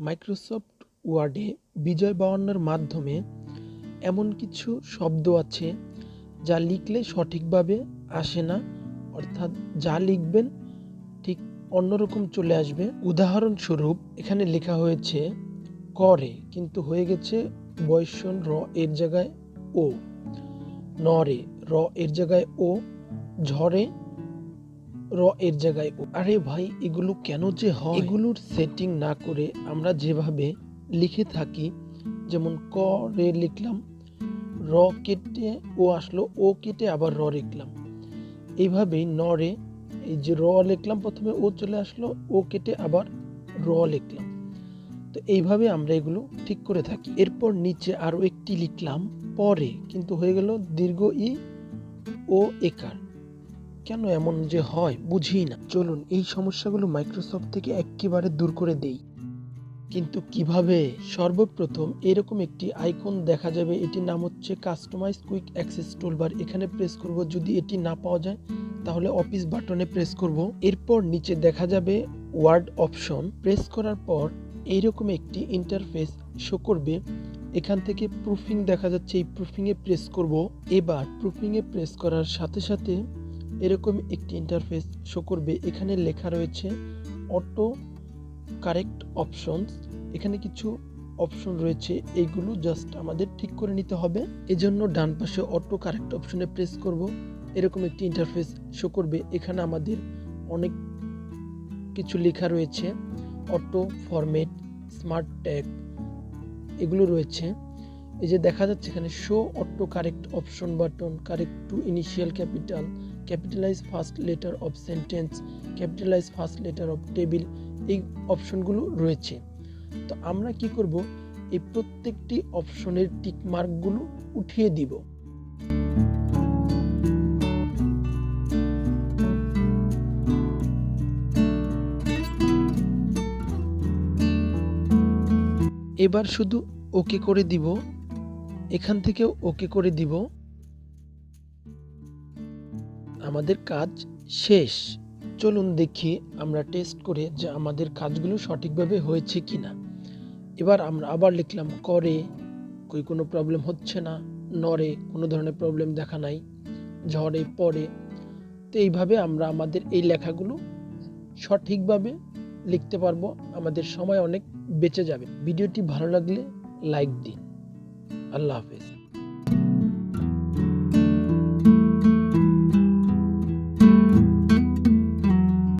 Microsoft ওয়ার্ডে বিজয় বায়ান্নর মাধ্যমে এমন কিছু শব্দ আছে যা লিখলে সঠিকভাবে আসে না, অর্থাৎ যা লিখবেন ঠিক অন্যরকম চলে আসবে। উদাহরণস্বরূপ এখানে লেখা হয়েছে করে, কিন্তু হয়ে গেছে বয়সন র এর জায়গায় ও, নরে র এর জায়গায় ও, ঝরে র এর জায়গায় ও। আরে ভাই, এগুলো কেন যে হয়? এগুলোর সেটিং না করে আমরা যেভাবে লিখে থাকি, যেমন ক রে লিখলাম, র কেটে ও আসলো, ও কেটে আবার র লিখলাম, এইভাবেই নরে এই যে র লিখলাম প্রথমে ও চলে আসলো, ও কেটে আবার র লিখলাম। তো এইভাবে আমরা এগুলো ঠিক করে থাকি। এরপর নিচে আরো একটি লিখলাম পরে, কিন্তু হয়ে গেল দীর্ঘ ই ও একার। কেন এমন যে হয় বুঝি না। চলুন এই সমস্যাগুলো মাইক্রোসফট থেকে একেবারে দূর করে দেই। কিন্তু কিভাবে? সর্বপ্রথম এরকম একটি আইকন দেখা যাবে, এটির নাম হচ্ছে কাস্টমাইজ কুইক অ্যাক্সেস টুলবার। এখানে প্রেস করব। যদি এটি না পাওয়া যায় তাহলে অফিস বাটনে প্রেস করব। এরপর নিচে দেখা যাবে ওয়ার্ড অপশন। প্রেস করার পর এইরকম একটি ইন্টারফেস শো করবে। এখান থেকে প্রুফিং দেখা যাচ্ছে, এই প্রুফিংয়ে প্রেস করব। এবার প্রুফিংয়ে প্রেস করার সাথে সাথে এরকম একটি ইন্টারফেস শো করবে। এখানে লেখা রয়েছে অটো কারেক্ট অপশনস। এখানে কিছু অপশন রয়েছে, এইগুলো জাস্ট আমাদের ঠিক করে নিতে হবে। এজন্য ডান পাশে অটো কারেক্ট অপশনে প্রেস করব। এরকম একটি ইন্টারফেস শো করবে। এখানে আমাদের অনেক কিছু লেখা রয়েছে, অটো ফরম্যাট, স্মার্ট ট্যাগ, এগুলো রয়েছে। এই যে দেখা যাচ্ছে এখানে show auto correct option button, correct two initial capital, capitalize first letter of sentence, capitalize first letter of table, এই অপশনগুলো রয়েছে। তো আমরা কি করব, এই প্রত্যেকটি অপশনের টিক মার্কগুলো উঠিয়ে দিব। এবার শুধু ওকে করে দিব, এখান থেকেও ওকে করে দিব। আমাদের কাজ শেষ। চলুন দেখি আমরা টেস্ট করে যে আমাদের কাজগুলো সঠিকভাবে হয়েছে কিনা। এবার আমরা আবার লিখলাম করে, কোনো প্রবলেম হচ্ছে না, নরে কোনো ধরনের প্রবলেম দেখা নাই, ঝড়ে পড়ে। তো এইভাবে আমরা আমাদের এই লেখাগুলো সঠিকভাবে লিখতে পারবো, আমাদের সময় অনেক বেঁচে যাবে। ভিডিওটি ভালো লাগলে লাইক দিন। আল্লাহ হাফেজ।